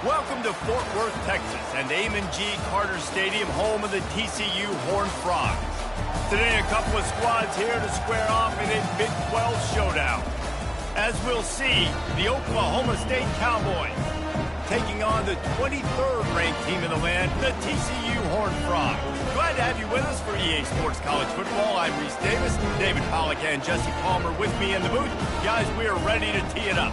Welcome to Fort Worth, Texas, and Amon G. Carter Stadium, home of the TCU Horned Frogs. Today, a couple of squads here to square off in a Big 12 showdown. As we'll see, the Oklahoma State Cowboys taking on the 23rd ranked team in the land, the TCU Horned Frogs. Glad to have you with us for EA Sports College Football. I'm Reese Davis, David Pollack and Jesse Palmer with me in the booth. Guys, we are ready to tee it up.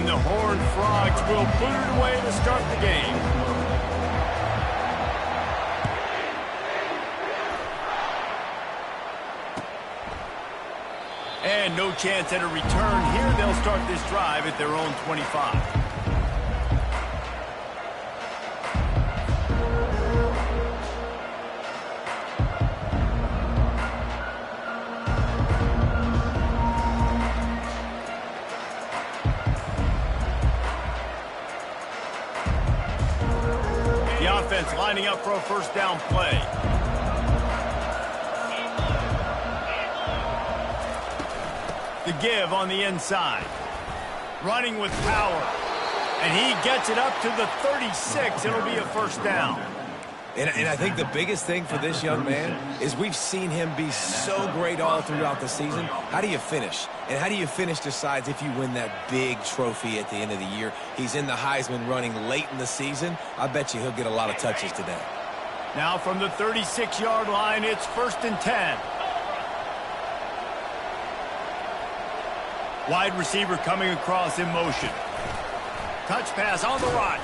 The Horned Frogs will boot it away to start the game. And no chance at a return here. They'll start this drive at their own 25. Offense lining up for a first down play. The give on the inside. Running with power. And he gets it up to the 36. It'll be a first down. And I think the biggest thing for this young man is we've seen him be so great all throughout the season. How do you finish? And how do you finish decides if you win that big trophy at the end of the year. He's in the Heisman running late in the season. I bet you he'll get a lot of touches today. Now from the 36-yard line, it's 1st and 10. Wide receiver coming across in motion. Touch pass on the right.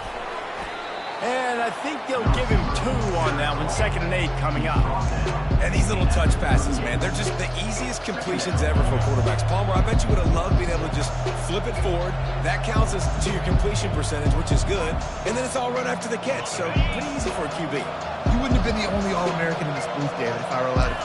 And I think they'll give him 2 on that one. 2nd and 8 coming up. And these little touch passes, man, they're just the easiest completions ever for quarterbacks. Palmer, I bet you would have loved being able to just flip it forward. That counts as to your completion percentage, which is good. And then it's all run after the catch, so pretty easy for a QB. You wouldn't have been the only All-American in this booth, David, if I were allowed to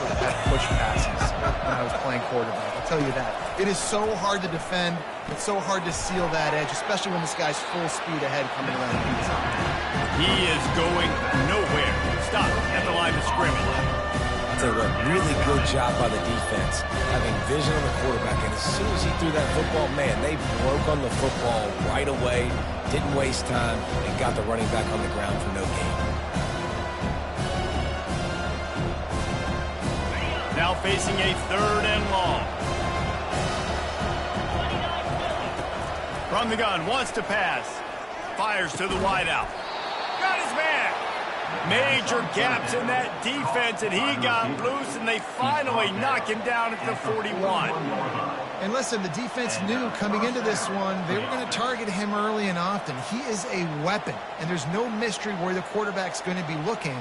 push passes when I was playing quarterback. I'll tell you that. It is so hard to defend. It's so hard to seal that edge, especially when this guy's full speed ahead coming around the inside. He is going nowhere. Stop at the line of scrimmage. It's a really good job by the defense, having vision on the quarterback. And as soon as he threw that football, man, they broke on the football right away, didn't waste time, and got the running back on the ground for no gain. Now facing a 3rd and long. From the gun, wants to pass. Fires to the wideout. Got his man. Major gaps in that defense, and he got loose, and they finally knock him down at the 41. And listen, the defense knew coming into this one, they were going to target him early and often. He is a weapon, and there's no mystery where the quarterback's going to be looking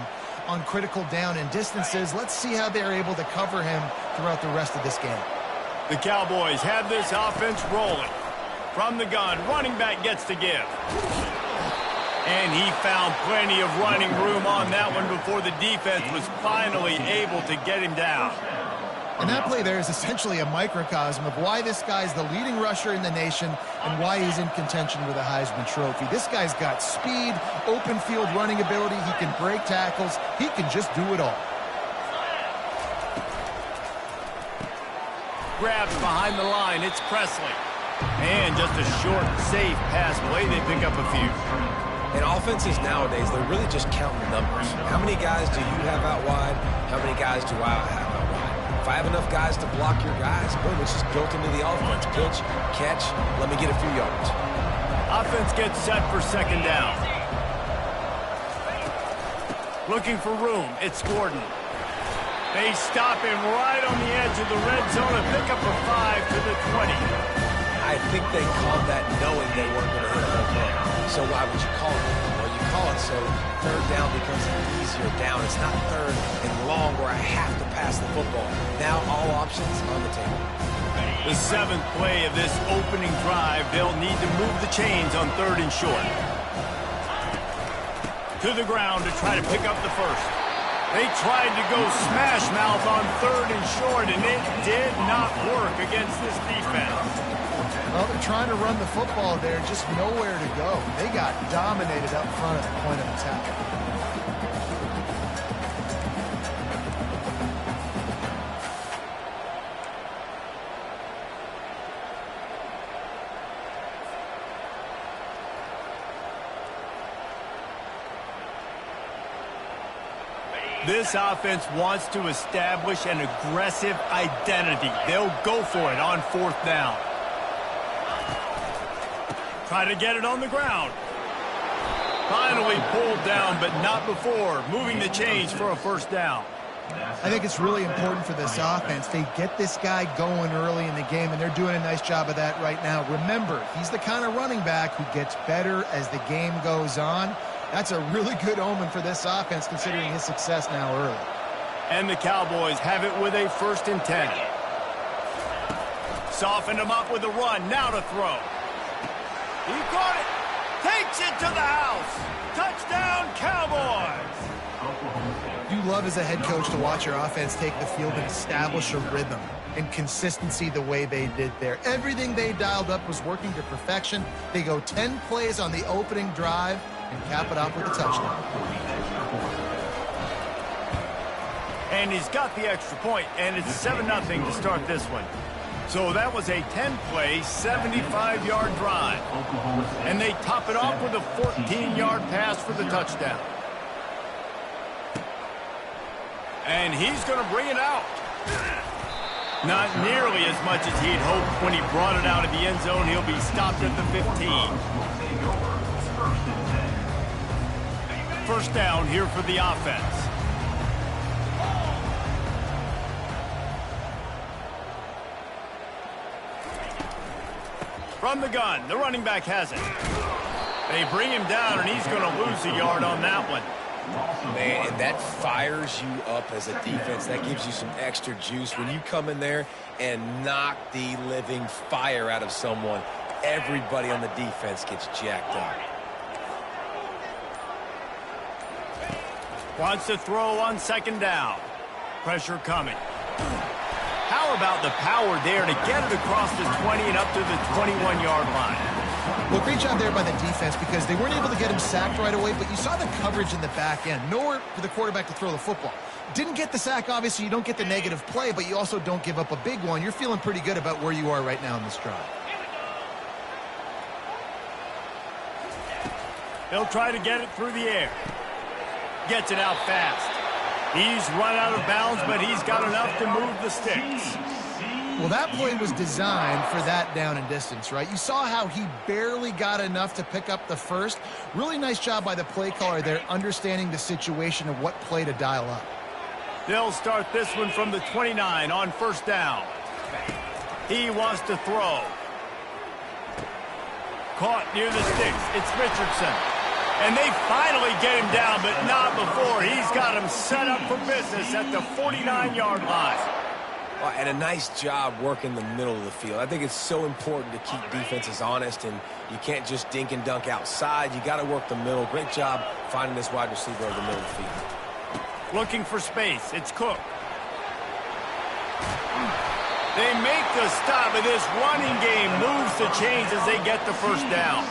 on critical down and distances. Let's see how they're able to cover him throughout the rest of this game. The Cowboys have this offense rolling. From the gun, running back gets to give. And he found plenty of running room on that one before the defense was finally able to get him down. And that play there is essentially a microcosm of why this guy's the leading rusher in the nation and why he's in contention with a Heisman Trophy. This guy's got speed, open field running ability. He can break tackles. He can just do it all. Grabs behind the line. It's Presley. And just a short, safe pass play. They pick up a few. And offenses nowadays, they're really just counting numbers. How many guys do you have out wide? How many guys do I have out wide? If I have enough guys to block your guys, boom, it's just built into the offense. Pitch, catch, let me get a few yards. Offense gets set for 2nd down. Looking for room. It's Gordon. They stop him right on the edge of the red zone and pick up a 5 to the 20. I think they called that knowing they weren't going to hit a home run. So why would you call it? Well, you call it so 3rd down becomes an easier down. It's not 3rd and long where I have to pass the football. Now all options on the table. The 7th play of this opening drive, they'll need to move the chains on 3rd and short. To the ground to try to pick up the first. They tried to go smash mouth on 3rd and short, and it did not work against this defense. Well, they're trying to run the football there, just nowhere to go. They got dominated up front at the point of attack. This offense wants to establish an aggressive identity. They'll go for it on 4th down. Try to get it on the ground. Finally pulled down, but not before. Moving the chains for a 1st down. I think it's really important for this offense. They get this guy going early in the game, and they're doing a nice job of that right now. Remember, he's the kind of running back who gets better as the game goes on. That's a really good omen for this offense, considering his success now early. And the Cowboys have it with a 1st and 10. Softened him up with a run. Now to throw. He caught it. Takes it to the house. Touchdown, Cowboys. You love as a head coach to watch your offense take the field and establish a rhythm and consistency the way they did there. Everything they dialed up was working to perfection. They go 10 plays on the opening drive and cap it off with a touchdown. And he's got the extra point, and it's 7-0 to start this one. So that was a 10-play, 75-yard drive. And they top it off with a 14-yard pass for the touchdown. And he's going to bring it out. Not nearly as much as he'd hoped when he brought it out of the end zone. He'll be stopped at the 15. 1st down here for the offense. From the gun, the running back has it. They bring him down, and he's going to lose a yard on that one. Man, and that fires you up as a defense. That gives you some extra juice. When you come in there and knock the living fire out of someone, everybody on the defense gets jacked up. Wants to throw on 2nd down. Pressure coming. How about the power there to get it across the 20 and up to the 21-yard line? Well, great job there by the defense because they weren't able to get him sacked right away, but you saw the coverage in the back end. Nowhere for the quarterback to throw the football. Didn't get the sack, obviously. You don't get the negative play, but you also don't give up a big one. You're feeling pretty good about where you are right now in this drive. He'll try to get it through the air. Gets it out fast. He's run out of bounds, but he's got enough to move the sticks. Well, that play was designed for that down and distance, right? You saw how he barely got enough to pick up the first. Really nice job by the play caller there, understanding the situation of what play to dial up. They'll start this one from the 29 on 1st down. He wants to throw. Caught near the sticks. It's Richardson. And they finally get him down, but not before. He's got him set up for business at the 49-yard line. Well, and a nice job working the middle of the field. I think it's so important to keep defenses honest, and you can't just dink and dunk outside. You got to work the middle. Great job finding this wide receiver over the middle of the field. Looking for space. It's Cook. They make the stop, and this running game moves the chains as they get the 1st down.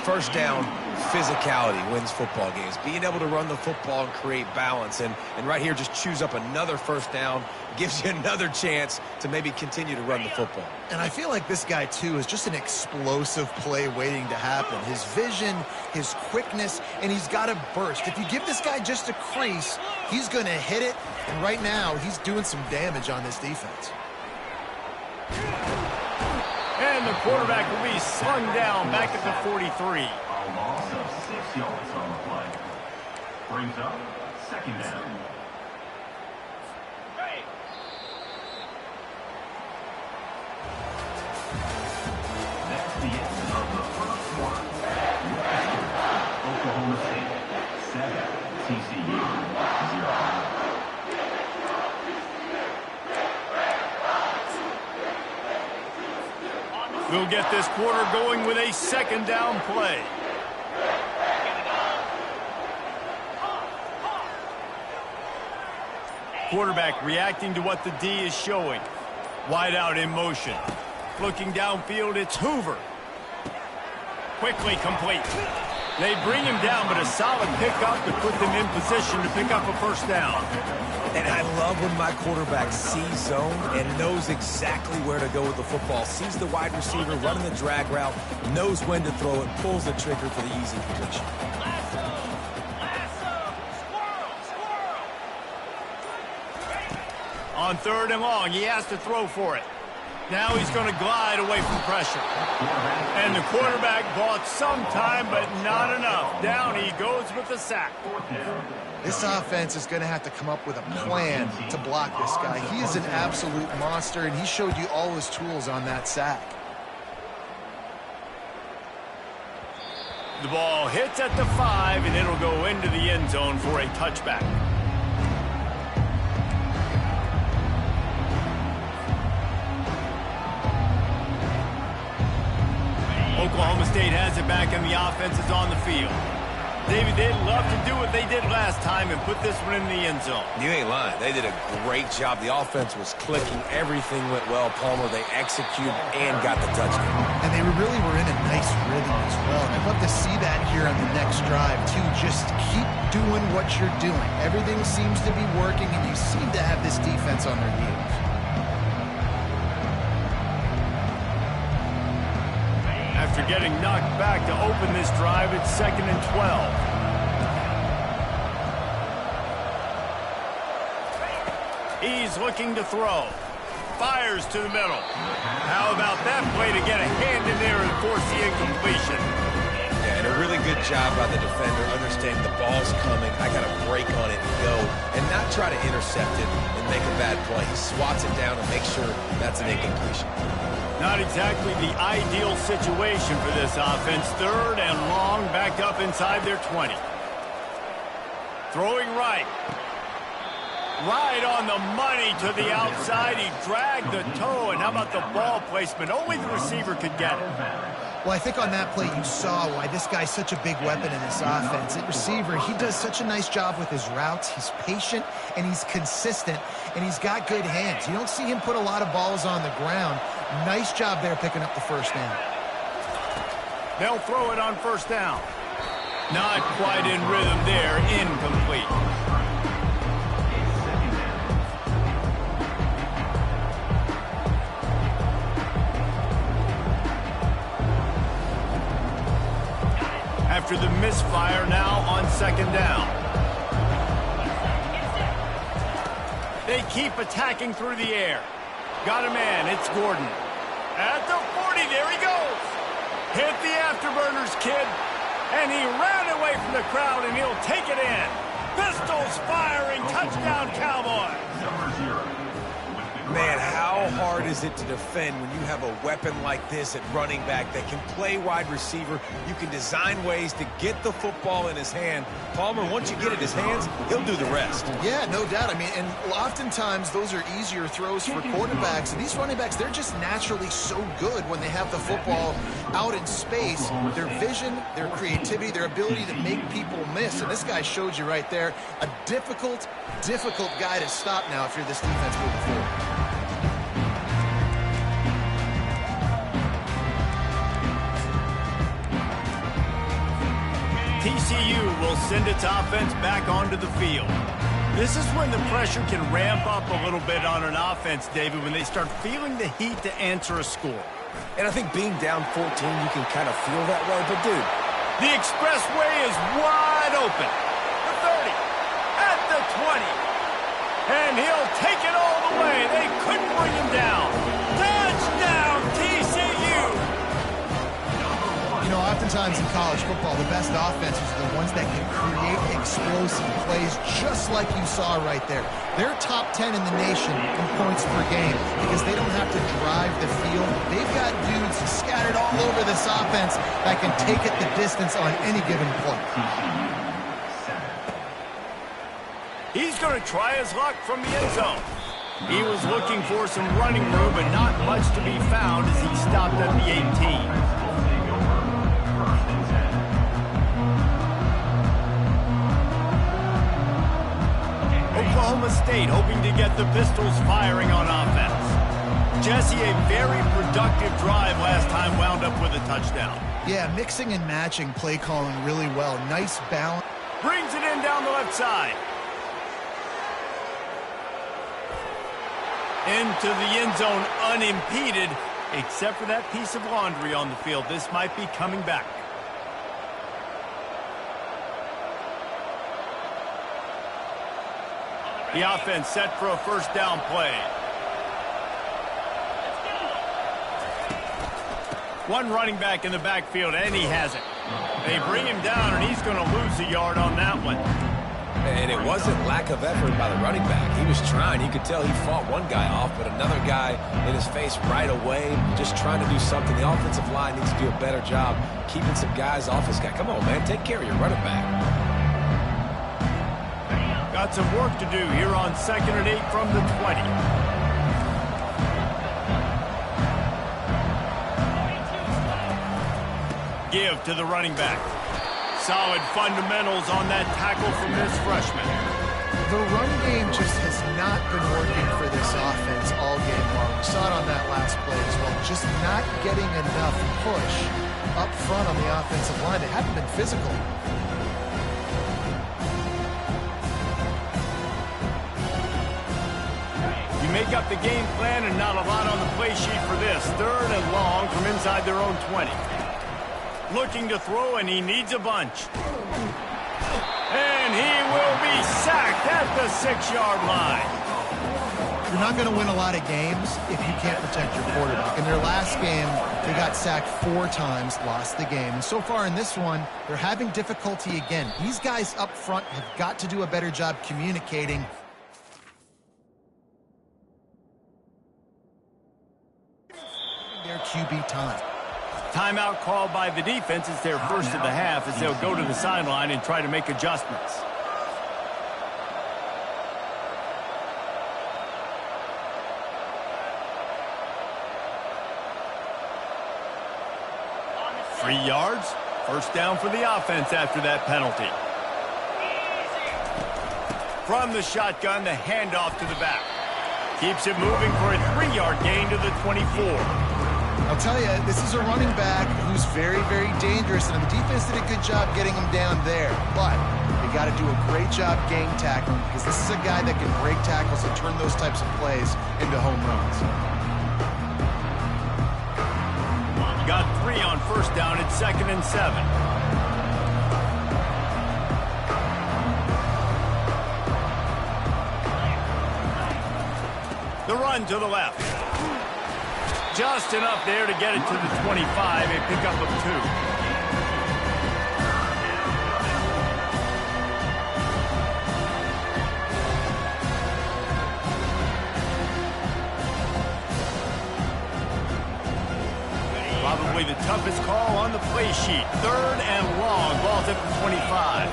1st down. Physicality wins football games. Being able to run the football and create balance. And right here, just choose up another 1st down. Gives you another chance to maybe continue to run the football. And I feel like this guy, too, is just an explosive play waiting to happen. His vision, his quickness, and he's got a burst. If you give this guy just a crease, he's going to hit it. And right now, he's doing some damage on this defense. And the quarterback will be slung down back at the 43. A loss of 6 yards on the play. Brings up 2nd down. That's the end of the 1st quarter. Oklahoma State 7, TCU 0. We'll get this quarter going with a 2nd down play. Quarterback reacting to what the D is showing. Wide out in motion. Looking downfield, it's Hoover. Quickly complete. They bring him down, but a solid pickup to put them in position to pick up a first down. And I love when my quarterback sees zone and knows exactly where to go with the football. Sees the wide receiver running the drag route, knows when to throw it, pulls the trigger for the easy completion. On 3rd and long, he has to throw for it. Now he's going to glide away from pressure. And the quarterback bought some time, but not enough. Down he goes with the sack. This offense is going to have to come up with a plan to block this guy. He is an absolute monster, and he showed you all his tools on that sack. The ball hits at the 5, and it'll go into the end zone for a touchback. Oklahoma State has it back, and the offense is on the field. David, they'd love to do what they did last time and put this one in the end zone. You ain't lying. They did a great job. The offense was clicking. Everything went well. Palmer, they executed and got the touchdown. And they really were in a nice rhythm as well. And I'd love to see that here on the next drive, too. Just keep doing what you're doing. Everything seems to be working, and you seem to have this defense on their heels. After getting knocked back to open this drive, it's 2nd and 12. He's looking to throw. Fires to the middle. How about that play to get a hand in there and force the incompletion? Yeah, and a really good job by the defender understanding the ball's coming. I got to break on it and go, and not try to intercept it and make a bad play. He swats it down and makes sure that's an incompletion. Not exactly the ideal situation for this offense. 3rd and long, backed up inside their 20. Throwing right. Right on the money to the outside. He dragged the toe, and how about the ball placement? Only the receiver could get it. Well, I think on that play you saw why this guy's such a big weapon in this offense. At receiver, he does such a nice job with his routes. He's patient, and he's consistent, and he's got good hands. You don't see him put a lot of balls on the ground. Nice job there picking up the first down. They'll throw it on 1st down. Not quite in rhythm there. Incomplete. After the misfire, now on 2nd down. They keep attacking through the air. Got a man, it's Gordon. At the 40, there he goes. Hit the afterburners, kid. And he ran away from the crowd, and he'll take it in. Pistols firing, touchdown Cowboys. Man, how hard is it to defend when you have a weapon like this at running back that can play wide receiver? You can design ways to get the football in his hand. Palmer, once you get it in his hands, he'll do the rest. Yeah, no doubt. I mean, and oftentimes those are easier throws for quarterbacks. And these running backs, they're just naturally so good when they have the football out in space. Their vision, their creativity, their ability to make people miss. And this guy showed you right there, a difficult guy to stop now if you're this defense moving forward. TCU will send its offense back onto the field. This is when the pressure can ramp up a little bit on an offense, David, when they start feeling the heat to answer a score. And I think being down 14, you can kind of feel that way. But, dude, the expressway is wide open. The 30, at the 20. And he'll take it all the way. They couldn't bring him down. Touchdown, TCU! You know, oftentimes in college football, the best offenses are the ones that can create explosive plays just like you saw right there. They're top 10 in the nation in points per game because they don't have to drive the field. They've got dudes scattered all over this offense that can take it the distance on any given play. He's going to try his luck from the end zone. He was looking for some running room, but not much to be found as he stopped at the 18. Oklahoma State hoping to get the Pistols firing on offense. Jesse, a very productive drive last time wound up with a touchdown. Yeah, mixing and matching play calling really well. Nice balance. Brings it in down the left side. Into the end zone unimpeded, except for that piece of laundry on the field. This might be coming back. The offense set for a first down play. One running back in the backfield, and he has it. They bring him down, and he's going to lose a yard on that one. And it wasn't lack of effort by the running back. He was trying. You could tell he fought one guy off, but another guy in his face right away, just trying to do something. The offensive line needs to do a better job keeping some guys off this guy. Come on, man. Take care of your running back. Got some work to do here on 2nd and 8 from the 20. Give to the running back. Solid fundamentals on that tackle from this freshman. The run game just has not been working for this offense all game long. We saw it on that last play as well. Just not getting enough push up front on the offensive line. They haven't been physical. You make up the game plan and not a lot on the play sheet for this. 3rd and long from inside their own 20. Looking to throw, and he needs a bunch. And he will be sacked at the 6-yard line. You're not going to win a lot of games if you can't protect your quarterback. In their last game, they got sacked 4 times, lost the game. And so far in this one, they're having difficulty again. These guys up front have got to do a better job communicating. Their QB time. Timeout called by the defense. It's their first of the half as they'll go to the sideline and try to make adjustments. Three yards. First down for the offense after that penalty. From the shotgun, the handoff to the back. Keeps it moving for a 3-yard gain to the 24. I'll tell you, this is a running back who's very, very dangerous, and the defense did a good job getting him down there. But they got to do a great job gang tackling because this is a guy that can break tackles and turn those types of plays into home runs. Got 3 on first down at 2nd and 7. The run to the left. Just enough there to get it to the 25, a pickup of 2. Probably the toughest call on the play sheet. 3rd and long, ball's at the 25.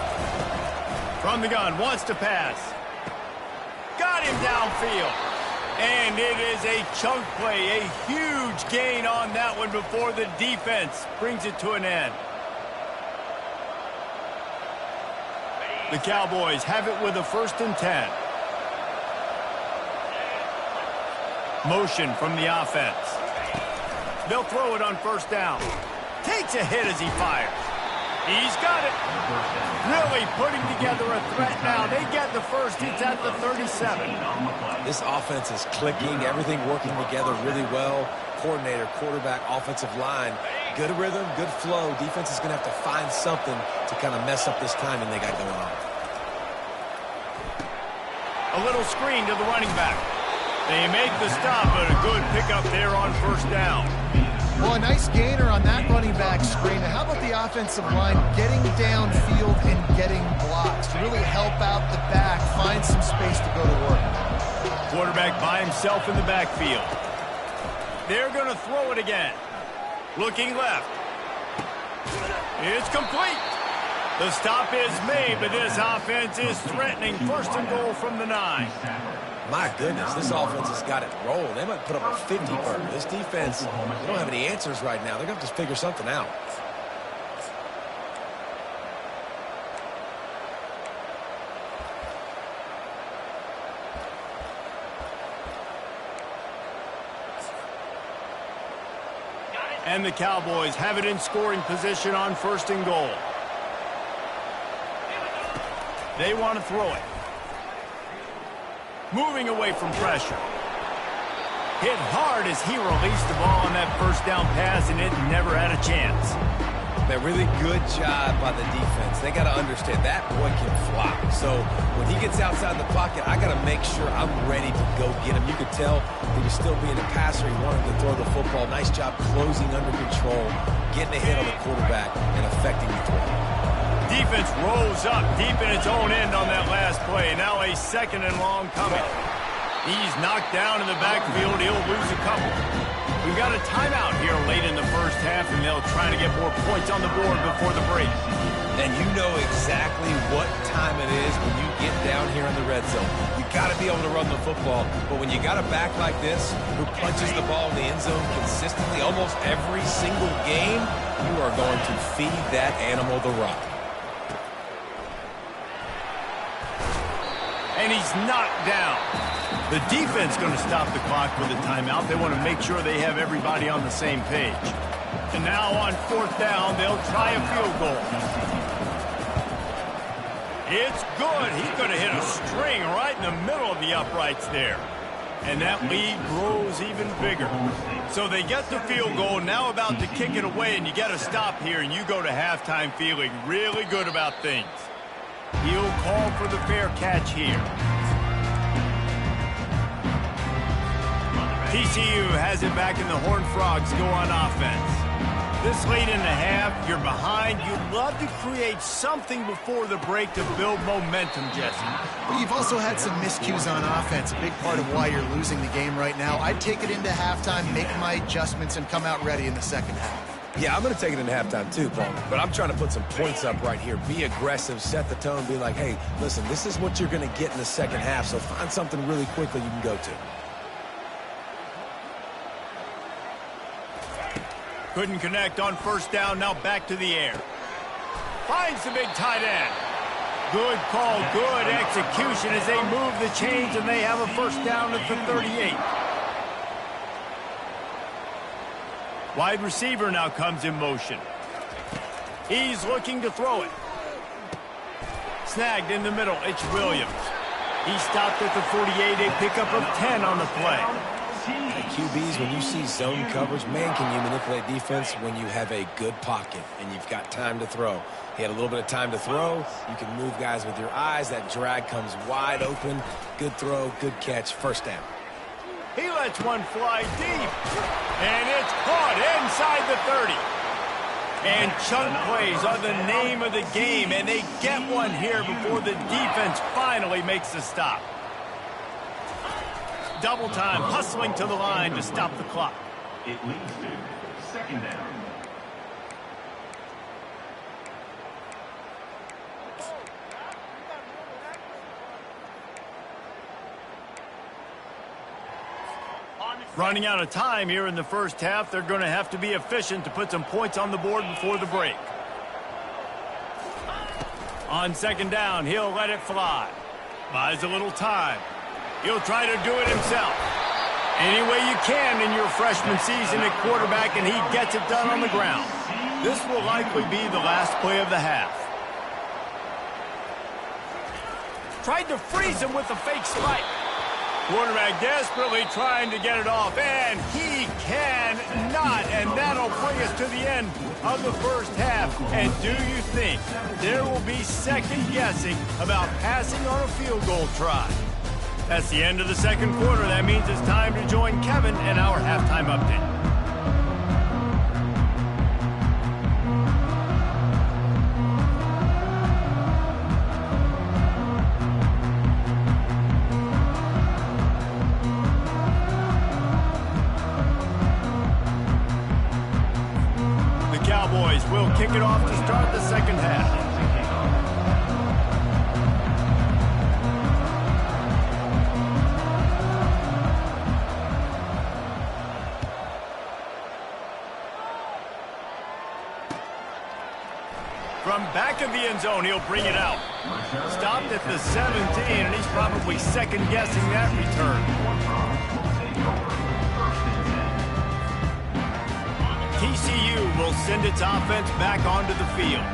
From the gun, wants to pass. Got him downfield. And it is a chunk play, a huge gain on that one before the defense brings it to an end. The Cowboys have it with a 1st and 10. Motion from the offense. They'll throw it on first down. Takes a hit as he fires. He's got it. Really putting together a threat now. They get the first. It's at the 37. This offense is clicking. Everything working together really well. Coordinator, quarterback, offensive line. Good rhythm, good flow. Defense is going to have to find something to kind of mess up this timing they got going on. A little screen to the running back. They make the stop, but a good pickup there on first down. Well, a nice gainer on that running back screen. Now, how about the offensive line getting downfield and getting blocks to really help out the back, find some space to go to work? Quarterback by himself in the backfield. They're going to throw it again. Looking left. It's complete. The stop is made, but this offense is threatening. 1st and goal from the 9. My goodness, this offense has got it rolling. They might put up a 50 burger. This defense, they don't have any answers right now. They're going to have to figure something out. And the Cowboys have it in scoring position on 1st and goal. They want to throw it. Moving away from pressure. Hit hard as he released the ball on that 1st down pass, and it never had a chance. Man, really good job by the defense. They got to understand that boy can fly. So when he gets outside the pocket, I got to make sure I'm ready to go get him. You could tell he was still being a passer. He wanted to throw the football. Nice job closing under control, getting a hit on the quarterback, and affecting the throw. Defense rolls up deep in its own end on that last play. Now a 2nd and long coming. He's knocked down in the backfield. He'll lose a couple. We've got a timeout here late in the 1st half, and they'll try to get more points on the board before the break. And you know exactly what time it is when you get down here in the red zone. You got to be able to run the football, but when you got a back like this who punches the ball in the end zone consistently almost every single game, you are going to feed that animal the rock. And he's knocked down. The defense going to stop the clock with a timeout. They want to make sure they have everybody on the same page. And now on 4th down, they'll try a field goal. It's good. He's going to hit a string right in the middle of the uprights there. And that lead grows even bigger. So they get the field goal, now about to kick it away, and you get a stop here, and you go to halftime feeling really good about things. He'll call for the fair catch here. TCU has it back, and the Horned Frogs go on offense. This late in the half, you're behind. You'd love to create something before the break to build momentum, Jesse. Well, you've also had some miscues on offense, a big part of why you're losing the game right now. I'd take it into halftime, make my adjustments, and come out ready in the 2nd half. Yeah, I'm going to take it into halftime too, Paul. But I'm trying to put some points up right here. Be aggressive, set the tone, be like, hey, listen, this is what you're going to get in the 2nd half, so find something really quickly you can go to. Couldn't connect on 1st down, now back to the air. Finds the big tight end. Good call, good execution as they move the chains, and they have a 1st down at the 38. Wide receiver now comes in motion. He's looking to throw it. Snagged in the middle, it's Williams. He stopped at the 48, a pickup of 10 on the play. QBs, when you see zone coverage, man, can you manipulate defense when you have a good pocket and you've got time to throw. He had a little bit of time to throw. You can move guys with your eyes. That drag comes wide open. Good throw, good catch, 1st down. He lets one fly deep, and it's caught inside the 30. And chunk plays are the name of the game, and they get one here before the defense finally makes the stop. Double time, hustling to the line to stop the clock. It leads to 2nd down. Running out of time here in the 1st half. They're going to have to be efficient to put some points on the board before the break. On 2nd down, he'll let it fly. Buys a little time. He'll try to do it himself. Any way you can in your freshman season at quarterback, and he gets it done on the ground. This will likely be the last play of the half. Tried to freeze him with a fake spike. Quarterback desperately trying to get it off, and he cannot, and that'll bring us to the end of the 1st half. And do you think there will be second guessing about passing on a field goal try? That's the end of the 2nd quarter. That means it's time to join Kevin in our halftime update. Cowboys will kick it off to start the 2nd half. From back of the end zone, he'll bring it out. Stopped at the 17, and he's probably second-guessing that return. TCU will send its offense back onto the field.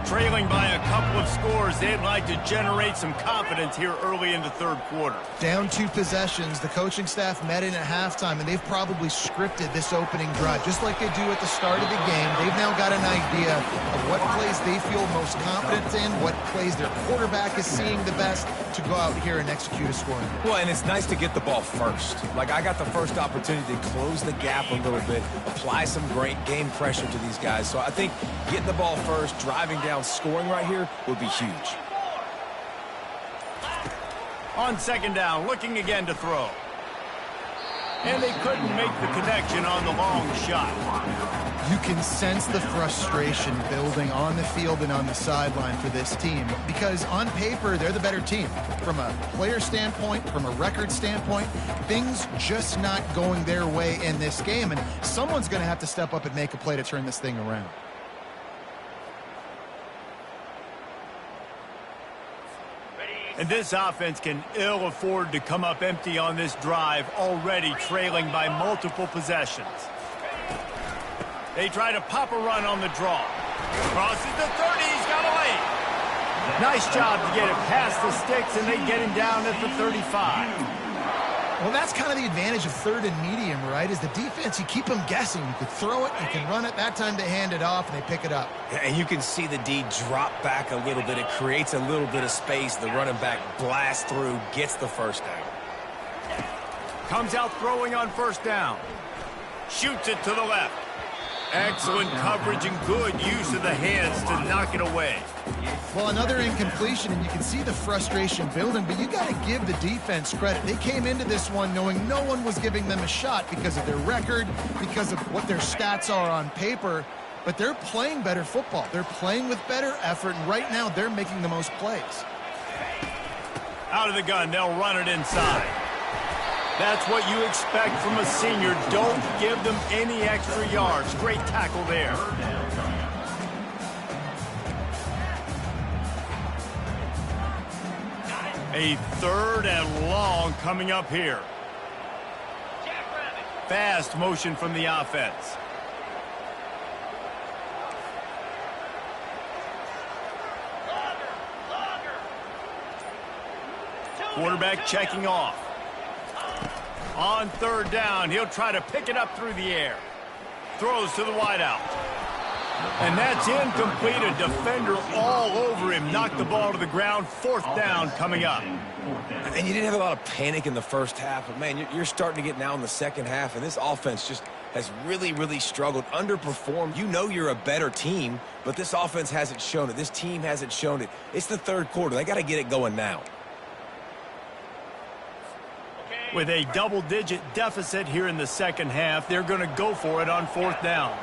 Trailing by a couple of scores, they'd like to generate some confidence here early in the third quarter. Down 2 possessions, the coaching staff met in at halftime, and they've probably scripted this opening drive, just like they do at the start of the game. They've now got an idea of what plays they feel most confident in, what plays their quarterback is seeing the best to go out here and execute a scoring. Well, and it's nice to get the ball first. Like, I got the first opportunity to close the gap a little bit, apply some great game pressure to these guys. So I think getting the ball first, driving down, scoring right here would be huge. On second down, looking again to throw. And they couldn't make the connection on the long shot. You can sense the frustration building on the field and on the sideline for this team because on paper, they're the better team. From a player standpoint, from a record standpoint, things just not going their way in this game, and someone's going to have to step up and make a play to turn this thing around. And this offense can ill afford to come up empty on this drive, already trailing by multiple possessions. They try to pop a run on the draw. Crosses the 30, he's got away. Nice job to get it past the sticks, and they get him down at the 35. Well, that's kind of the advantage of third and medium, right? Is the defense, you keep them guessing. You could throw it, you can run it. That time they hand it off, and they pick it up. And you can see the D drop back a little bit. It creates a little bit of space. The running back blasts through, gets the first down. Comes out throwing on first down. Shoots it to the left. Excellent coverage and good use of the hands to knock it away. Well, another incompletion, and you can see the frustration building, but you got to give the defense credit. They came into this one knowing no one was giving them a shot because of their record, because of what their stats are on paper, but they're playing better football. They're playing with better effort, and right now they're making the most plays. Out of the gun, they'll run it inside. That's what you expect from a senior. Don't give them any extra yards. Great tackle there. A third and long coming up here. Fast motion from the offense. Quarterback checking off. On third down, he'll try to pick it up through the air. Throws to the wideout. And that's incomplete. A defender all over him. Knocked the ball to the ground. Fourth down coming up. And you didn't have a lot of panic in the first half, but, man, you're starting to get now in the second half, and this offense just has really, really struggled, underperformed. You know you're a better team, but this offense hasn't shown it. This team hasn't shown it. It's the third quarter. They got to get it going now. With a double-digit deficit here in the second half, they're going to go for it on fourth down.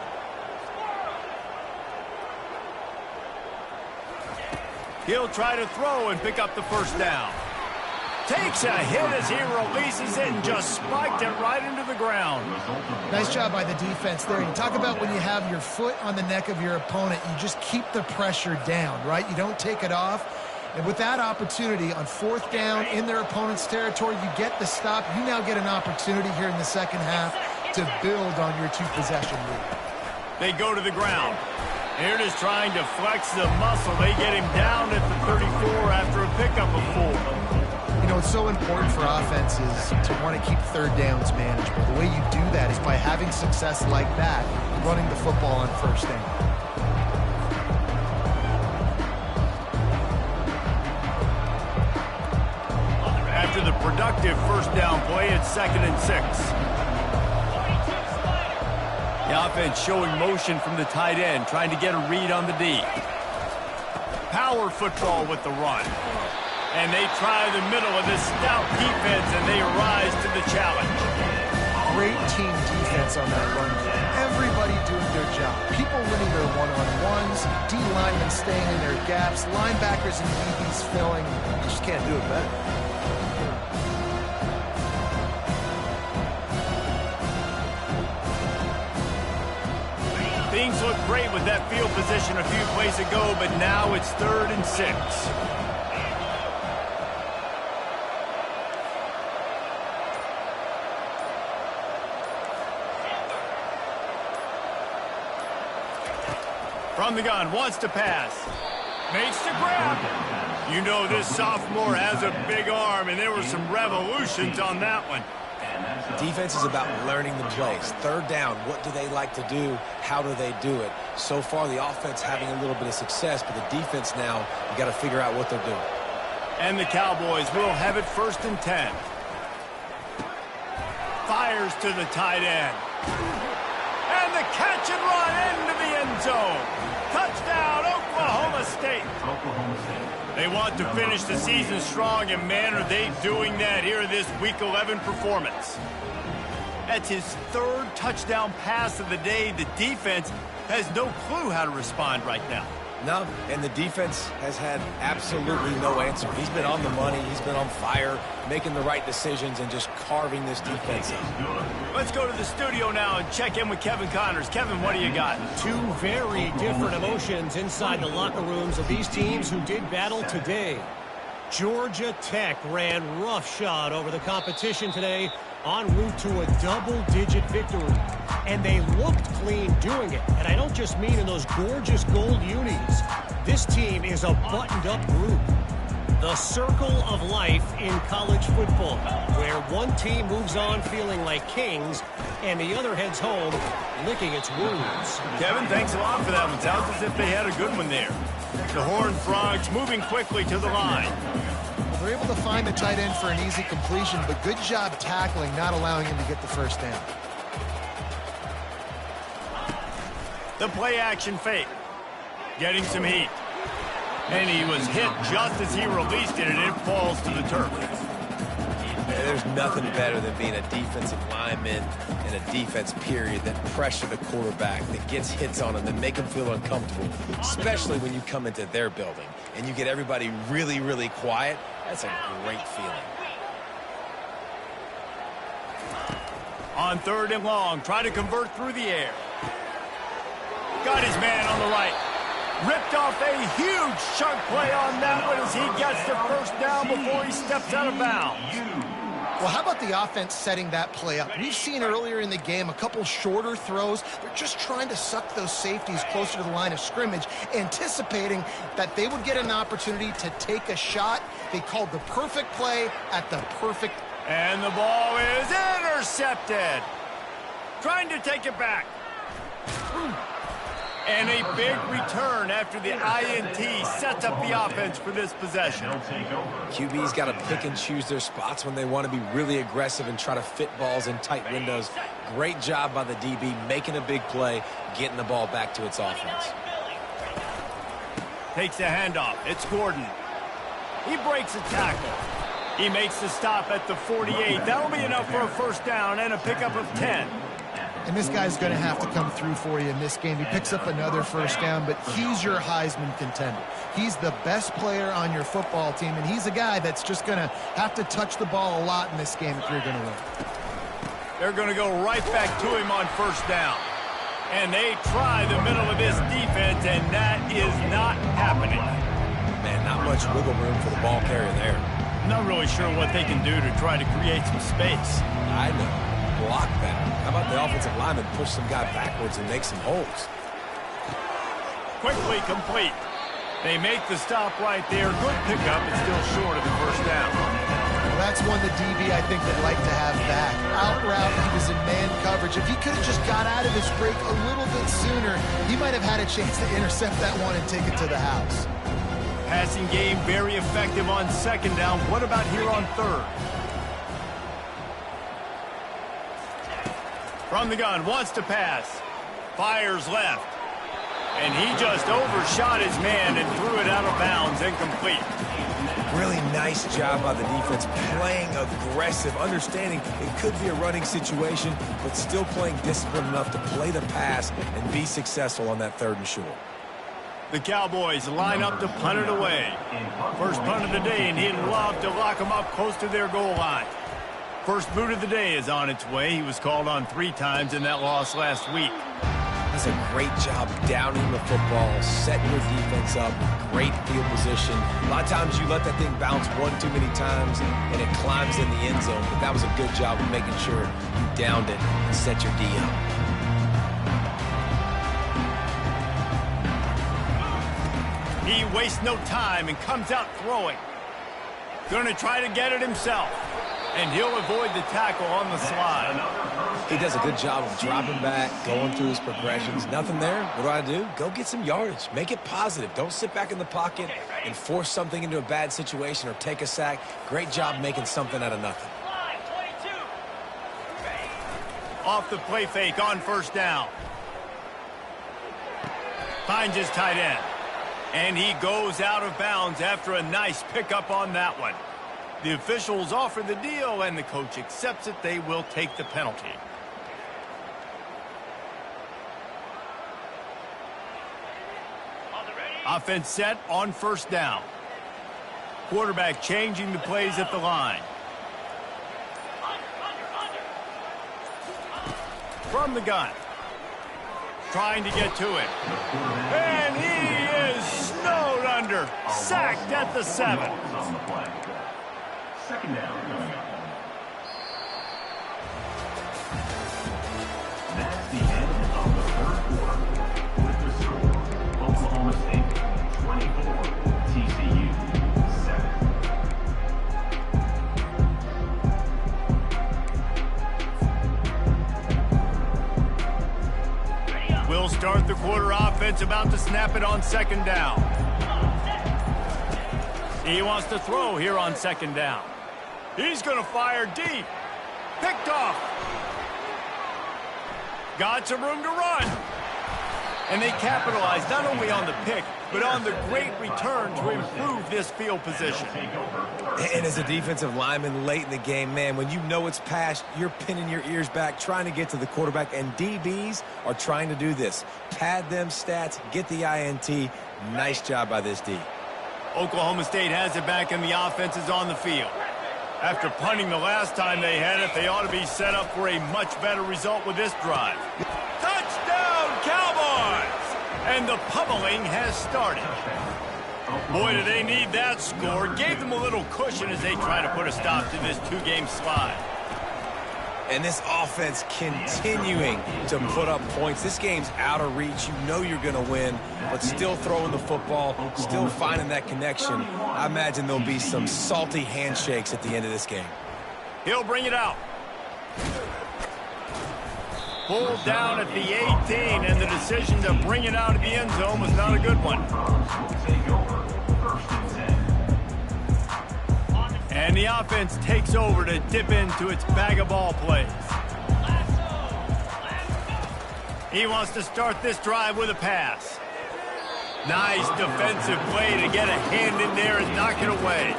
He'll try to throw and pick up the first down. Takes a hit as he releases it and just spiked it right into the ground. Nice job by the defense there. You talk about when you have your foot on the neck of your opponent, you just keep the pressure down, right? You don't take it off. And with that opportunity on fourth down in their opponent's territory, you get the stop. You now get an opportunity here in the second half to build on your two-possession lead. They go to the ground. Here it is trying to flex the muscle. They get him down at the 34 after a pickup of 4. You know, it's so important for offenses to want to keep third downs manageable. The way you do that is by having success like that, running the football on first down. After the productive first down play, it's 2nd and 6. The offense showing motion from the tight end, trying to get a read on the D. Power football with the run. And they try the middle of this stout defense, and they rise to the challenge. Great team defense on that run. Everybody doing their job. People winning their one-on-ones, D linemen staying in their gaps, linebackers and DBs filling. You just can't do it better. Things look great with that field position a few plays ago, but now it's 3rd and 6. From the gun, wants to pass. Makes the grab. You know this sophomore has a big arm, and there were some revolutions on that one. Defense is about learning the plays. Third down, what do they like to do? How do they do it? So far, the offense having a little bit of success, but the defense now, you got to figure out what they're doing. And the Cowboys will have it 1st and 10. Fires to the tight end. And the catch and run into the end zone. Touchdown, Oklahoma State. They want to finish the season strong, and man, are they doing that here in this Week 11 performance. That's his 3rd touchdown pass of the day. The defense has no clue how to respond right now. No, and the defense has had absolutely no answer. He's been on the money. He's been on fire, making the right decisions, and just carving this defense up. Let's go to the studio now and check in with Kevin Connors. Kevin, what do you got? Two very different emotions inside the locker rooms of these teams who did battle today. Georgia Tech ran roughshod over the competition today, en route to a double-digit victory. And they looked clean doing it. And I don't just mean in those gorgeous gold unis. This team is a buttoned-up group. The circle of life in college football, where one team moves on feeling like kings, and the other heads home licking its wounds. Kevin, thanks a lot for that one. Sounds as if they had a good one there. The Horned Frogs moving quickly to the line. They're able to find the tight end for an easy completion, but good job tackling, not allowing him to get the first down. The play action fake. Getting some heat. And he was hit just as he released it, and it falls to the turf. There's nothing better than being a defensive lineman and a defense period that pressure the quarterback, that gets hits on him, that make him feel uncomfortable, especially when you come into their building and you get everybody really, really quiet. That's a great feeling. On 3rd and long, try to convert through the air. Got his man on the right. Ripped off a huge chunk play on that one as he gets the first down before he steps out of bounds. Well, how about the offense setting that play up? We've seen earlier in the game a couple shorter throws. They're just trying to suck those safeties closer to the line of scrimmage, anticipating that they would get an opportunity to take a shot. They called the perfect play at the perfect. And the ball is intercepted. Trying to take it back. And a big return after the INT sets up the offense for this possession. QB's got to pick and choose their spots when they want to be really aggressive and try to fit balls in tight windows. Great job by the DB, making a big play, getting the ball back to its offense. Takes a handoff. It's Gordon. He breaks a tackle. He makes the stop at the 48. That'll be enough for a first down and a pickup of 10. And this guy's going to have to come through for you in this game. He picks up another first down, but he's your Heisman contender. He's the best player on your football team, and he's a guy that's just going to have to touch the ball a lot in this game if you're going to win. They're going to go right back to him on first down. And they try the middle of this defense, and that is not happening. Man, not much wiggle room for the ball carrier there. Not really sure what they can do to try to create some space. I know. Block better. How about the offensive lineman push some guy backwards and make some holes? Quickly complete. They make the stop right there. Good pickup. It's still short of the first down. Well, that's one the DB I think would like to have back. Out route, he was in man coverage. If he could have just got out of his break a little bit sooner, he might have had a chance to intercept that one and take it to the house. Passing game very effective on second down. What about here on 3rd? From the gun, wants to pass. Fires left. And he just overshot his man and threw it out of bounds, incomplete. Really nice job by the defense, playing aggressive, understanding it could be a running situation, but still playing disciplined enough to play the pass and be successful on that 3rd and short. The Cowboys line up to punt it away. First punt of the day, and he'd love to lock them up close to their goal line. First boot of the day is on its way. He was called on 3 times in that loss last week. Does a great job downing the football, setting your defense up, great field position. A lot of times you let that thing bounce one too many times and it climbs in the end zone, but that was a good job of making sure you downed it and set your D up. He wastes no time and comes out throwing. Going to try to get it himself. And he'll avoid the tackle on the slide. He does a good job of dropping back, going through his progressions. Nothing there. What do? Go get some yardage. Make it positive. Don't sit back in the pocket and force something into a bad situation or take a sack. Great job making something out of nothing. Off the play fake on first down. Finds his tight end. And he goes out of bounds after a nice pickup on that one. The officials offer the deal, and the coach accepts it. They will take the penalty. Offense set on first down. Quarterback changing the plays at the line. From the gun. Trying to get to it. And he is snowed under. Sacked at the 7. Second down coming up. That's the end of the third quarter. With the score, Oklahoma State 24, TCU 7. We'll start the quarter offense, about to snap it on second down. He wants to throw here on second down. He's going to fire deep. Picked off. Got some room to run. And they capitalize not only on the pick, but on the great return to improve this field position. And as a defensive lineman late in the game, man, when you know it's past, you're pinning your ears back, trying to get to the quarterback, and DBs are trying to do this. Pad them stats, get the INT. Nice job by this D. Oklahoma State has it back, and the offense is on the field. After punting the last time they had it, they ought to be set up for a much better result with this drive. Touchdown, Cowboys! And the pummeling has started. Boy, do they need that score. Gave them a little cushion as they try to put a stop to this two-game slide. And this offense continuing to put up points. This game's out of reach. You know you're going to win, but still throwing the football, still finding that connection. I imagine there'll be some salty handshakes at the end of this game. He'll bring it out. Pulled down at the 18, and the decision to bring it out of the end zone was not a good one. And the offense takes over to dip into its bag of ball plays. He wants to start this drive with a pass. Nice defensive play to get a hand in there and knock it away.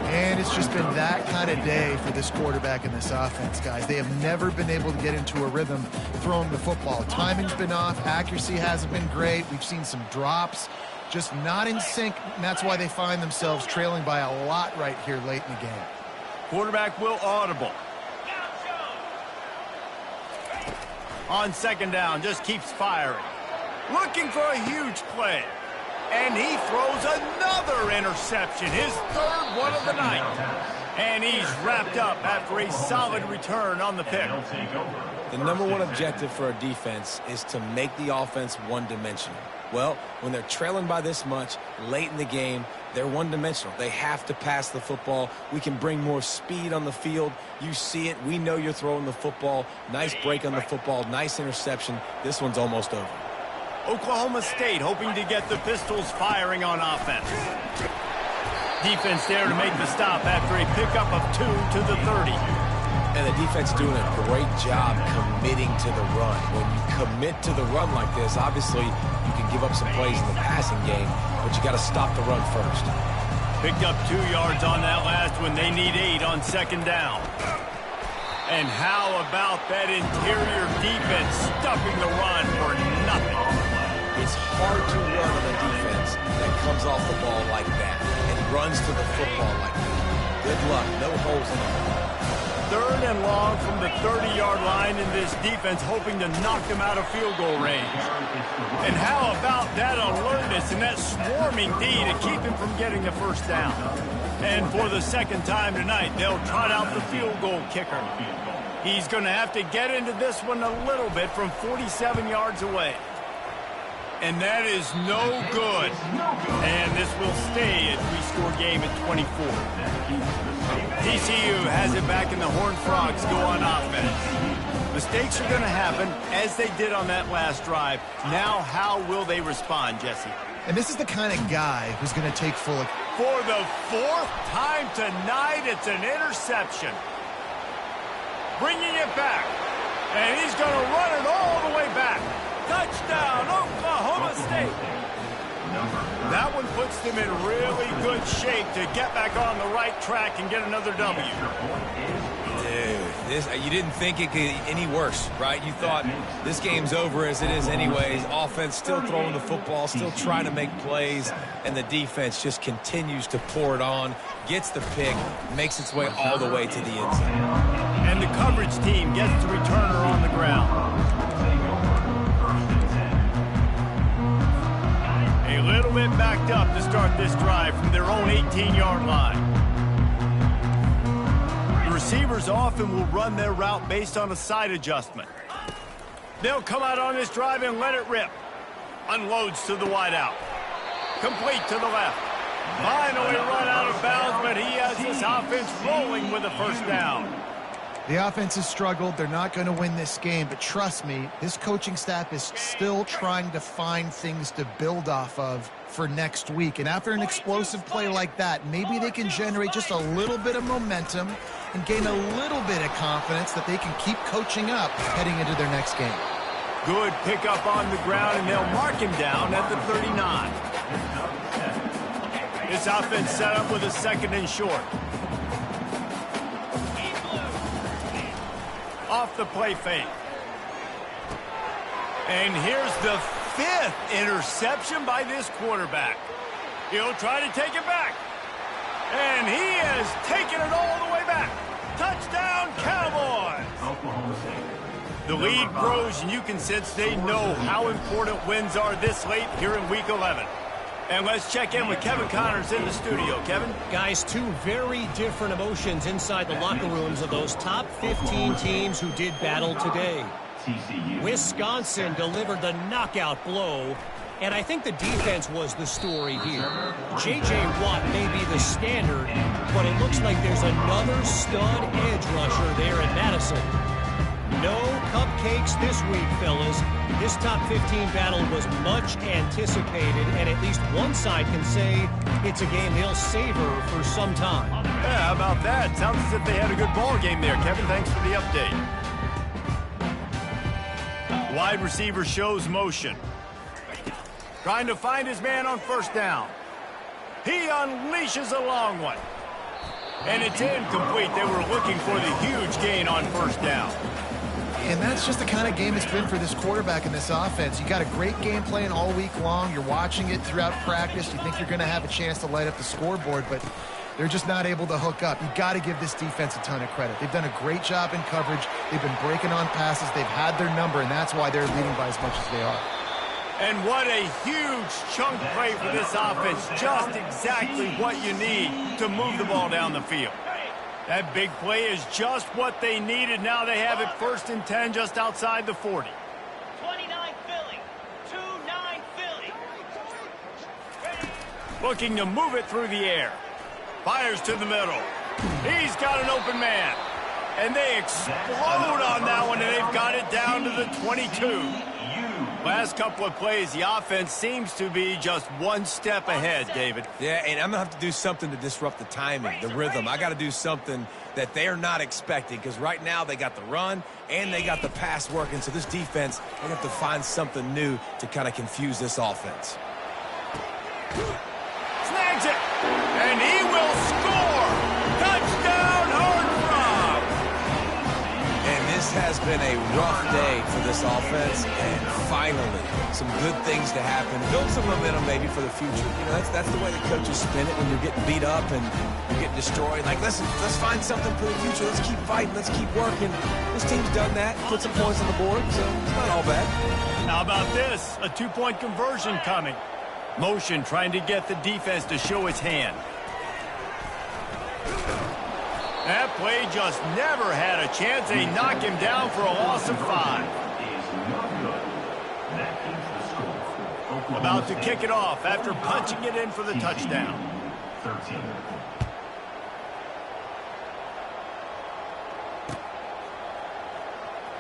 And it's just been that kind of day for this quarterback and this offense, guys. They have never been able to get into a rhythm throwing the football. Timing's been off. Accuracy hasn't been great. We've seen some drops. Just not in sync, and that's why they find themselves trailing by a lot right here late in the game. Quarterback will audible. On second down, just keeps firing. Looking for a huge play. And he throws another interception, his third one of the night. And he's wrapped up after a solid return on the pick. The number one objective for a defense is to make the offense one-dimensional. Well, when they're trailing by this much, late in the game, they're one-dimensional. They have to pass the football. We can bring more speed on the field. You see it. We know you're throwing the football. Nice break on the football. Nice interception. This one's almost over. Oklahoma State hoping to get the Pistols firing on offense. Defense there to make the stop after a pickup of 2 to the 30. And the defense doing a great job committing to the run. When you commit to the run like this, obviously you can give up some plays in the passing game, but you got to stop the run first. Picked up 2 yards on that last one. They need 8 on second down. And how about that interior defense stuffing the run for nothing? It's hard to run on a defense that comes off the ball like that and runs to the football like that. Good luck. No holes in it. 3rd and long from the 30-yard line, in this defense hoping to knock them out of field goal range. And how about that alertness and that swarming D to keep him from getting the first down? And for the second time tonight, they'll trot out the field goal kicker. He's going to have to get into this one a little bit from 47 yards away. And that is no good. And this will stay a three-score game at 24. TCU has it back, and the Horned Frogs go on offense. Mistakes are going to happen, as they did on that last drive. Now, how will they respond, Jesse? And this is the kind of guy who's going to take full... For the fourth time tonight, it's an interception. Bringing it back. And he's going to run it all the way back. Touchdown, Oklahoma State. That one puts them in really good shape to get back on the right track and get another W. Dude, you didn't think it could get any worse, right? You thought this game's over as it is anyways. Offense still throwing the football, still trying to make plays, and the defense just continues to pour it on, gets the pick, makes its way all the way to the end zone. And the coverage team gets the returner on the ground. A little bit backed up to start this drive from their own 18-yard line. The receivers often will run their route based on a side adjustment. They'll come out on this drive and let it rip. Unloads to the wideout. Complete to the left. Finally run out of bounds, but he has this offense rolling with a first down. The offense has struggled. They're not going to win this game, but trust me, this coaching staff is still trying to find things to build off of for next week. And after an explosive play like that, maybe they can generate just a little bit of momentum and gain a little bit of confidence that they can keep coaching up heading into their next game. Good pickup on the ground, and they'll mark him down at the 39. This offense set up with a second and short. Off the play fake. And here's the fifth interception by this quarterback. He'll try to take it back. And he has taken it all the way back. Touchdown, Cowboys! The lead grows, and you can sense they know how important wins are this late here in Week 11. And let's check in with Kevin Connors in the studio. Kevin? Guys, two very different emotions inside the locker rooms of those top 15 teams who did battle today. Wisconsin delivered the knockout blow, and I think the defense was the story here. J.J. Watt may be the standard, but it looks like there's another stud edge rusher there in Madison. No cupcakes this week, fellas. This top 15 battle was much anticipated, and at least one side can say it's a game they'll savor for some time. Yeah, how about that? Sounds as if they had a good ball game there. Kevin, thanks for the update. Wide receiver shows motion. Trying to find his man on first down. He unleashes a long one. And it's incomplete. They were looking for the huge gain on first down. And that's just the kind of game it's been for this quarterback in this offense. You got a great game plan all week long. You're watching it throughout practice. You think you're going to have a chance to light up the scoreboard, but they're just not able to hook up. You got to give this defense a ton of credit. They've done a great job in coverage. They've been breaking on passes. They've had their number, and that's why they're leading by as much as they are. And what a huge chunk play for this offense. Just exactly what you need to move the ball down the field. That big play is just what they needed. Now they have it 1st and 10 just outside the 40. 29 Philly. 2-9 Philly. Looking to move it through the air. Fires to the middle. He's got an open man. And they explode on that one, and they've got it down to the 22. Last couple of plays, the offense seems to be just one step ahead, David. Yeah, and I'm going to have to do something to disrupt the timing, the rhythm. I got to do something that they're not expecting, because right now they got the run and they got the pass working. So this defense, they have to find something new to kind of confuse this offense. Snags it, and he will score. Touchdown, Horned Frogs. And this has been a rough day for this offense, and finally some good things to happen. Build some momentum maybe for the future. You know, that's the way the coaches spin it when you're getting beat up and you're getting destroyed. Like, listen, let's find something for the future. Let's keep fighting. Let's keep working. This team's done that. Put some points on the board, so it's not all bad. How about this? A two-point conversion coming. Motion trying to get the defense to show its hand. That play just never had a chance. They knock him down for a loss of 5. about to kick it off after punching it in for the touchdown. 13.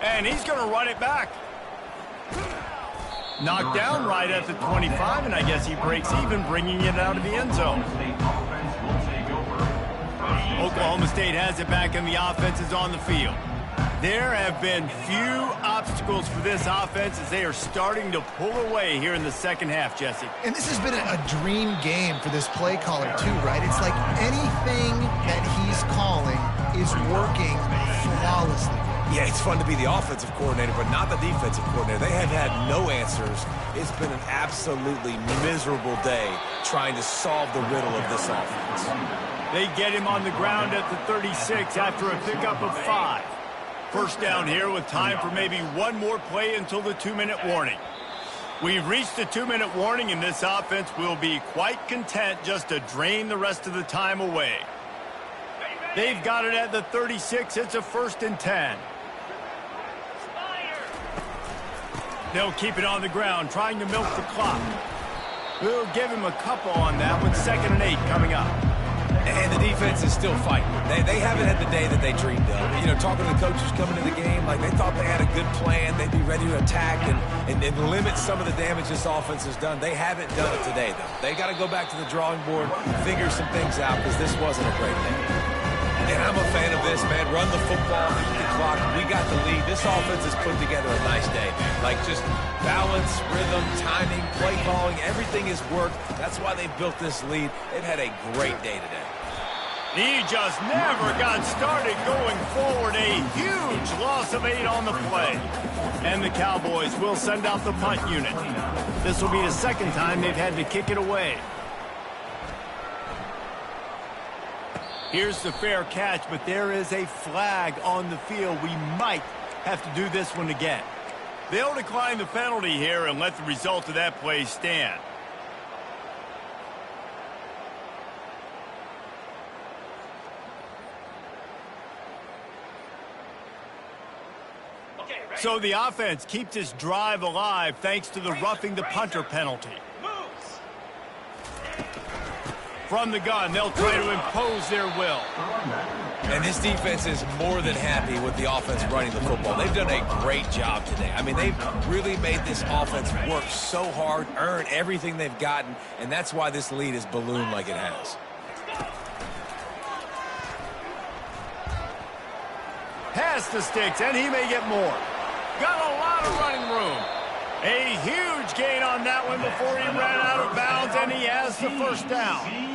And he's going to run it back. Knocked down right at the 25, and I guess he breaks even, bringing it out of the end zone. Oklahoma State has it back, and the offense is on the field. There have been few obstacles for this offense as they are starting to pull away here in the second half, Jesse. And this has been a dream game for this play caller, too, right? It's like anything that he's calling is working flawlessly. Yeah, it's fun to be the offensive coordinator, but not the defensive coordinator. They have had no answers. It's been an absolutely miserable day trying to solve the riddle of this offense. They get him on the ground at the 36 after a pickup of 5. First down here with time for maybe one more play until the 2-minute warning. We've reached the 2-minute warning, and this offense will be quite content just to drain the rest of the time away. They've got it at the 36. It's a 1st and 10. They'll keep it on the ground, trying to milk the clock. We'll give him a couple on that one. 2nd and 8 coming up. And the defense is still fighting. They haven't had the day that they dreamed of. You know, talking to the coaches coming into the game, like they thought they had a good plan. They'd be ready to attack and limit some of the damage this offense has done. They haven't done it today, though. They got to go back to the drawing board, figure some things out, because this wasn't a great day. And I'm a fan of this, man. Run the football, beat the clock. We got the lead. This offense has put together a nice day, man. Like just balance, rhythm, timing, play calling, everything has worked. That's why they built this lead. They've had a great day today. He just never got started going forward. A huge loss of 8 on the play. And the Cowboys will send out the punt unit. This will be the second time they've had to kick it away. Here's the fair catch, but there is a flag on the field. We might have to do this one again. They'll decline the penalty here and let the result of that play stand. So the offense keeps this drive alive thanks to the roughing the punter penalty. From the gun, they'll try to impose their will. And this defense is more than happy with the offense running the football. They've done a great job today. I mean, they've really made this offense work so hard, earn everything they've gotten, and that's why this lead is ballooned like it has. Has the sticks, and he may get more. Got a lot of running room. A huge gain on that one before he ran out of bounds, and he has the first down.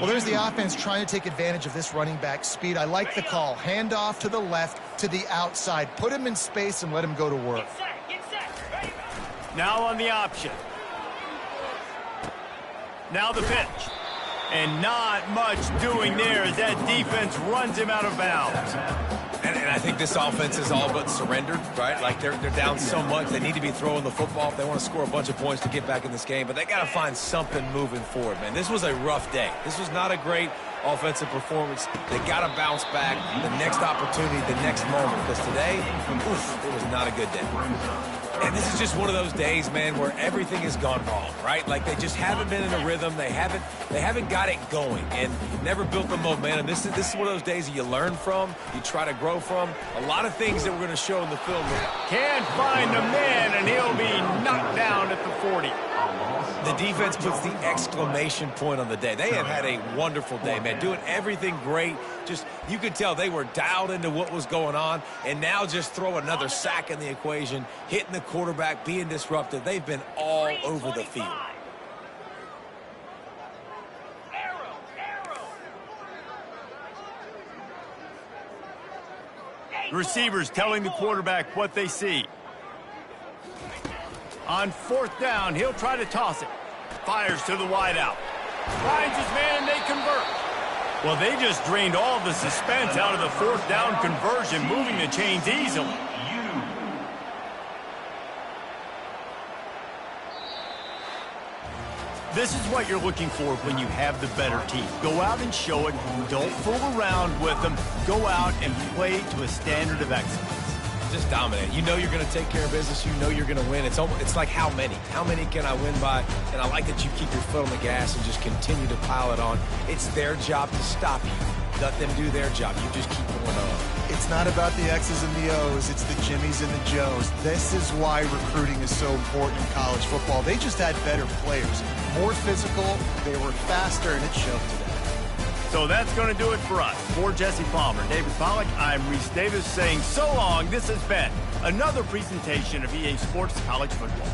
Well, there's the offense trying to take advantage of this running back speed. I like the call. Hand off to the left, to the outside. Put him in space and let him go to work. Now on the option. Now the pitch. And not much doing there as that defense runs him out of bounds. And I think this offense is all but surrendered, right? Like they're down so much. They need to be throwing the football if they want to score a bunch of points to get back in this game. But they got to find something moving forward, man. This was a rough day. This was not a great offensive performance. They got to bounce back the next opportunity, the next moment. Because today, it was not a good day. And this is just one of those days, man, where everything has gone wrong, right? Like they just haven't been in a rhythm. They haven't got it going and never built the momentum. This is one of those days that you learn from, you try to grow from. A lot of things that we're going to show in the film. Can't find a man, and he'll be knocked down at the 40. The defense puts the exclamation point on the day. They have had a wonderful day, man, doing everything great. Just, you could tell they were dialed into what was going on, and now just throw another sack in the equation, hitting the quarterback, being disruptive. They've been all over the field. Receivers telling the quarterback what they see. On 4th down, he'll try to toss it. Fires to the wideout. Finds his man, and they convert. Well, they just drained all the suspense out of the 4th down conversion, moving the chains easily. This is what you're looking for when you have the better team. Go out and show it. Don't fool around with them. Go out and play to a standard of excellence. just dominate. You know you're going to take care of business. You know you're going to win. It's like how many? How many can I win by? And I like that you keep your foot on the gas and just continue to pile it on. It's their job to stop you. Let them do their job. You just keep going on. It's not about the X's and the O's. It's the Jimmies and the Joes. This is why recruiting is so important in college football. They just had better players, more physical, they were faster, and it showed today. So that's going to do it for us. For Jesse Palmer, David Pollack, I'm Reese Davis saying so long. This has been another presentation of EA Sports College Football.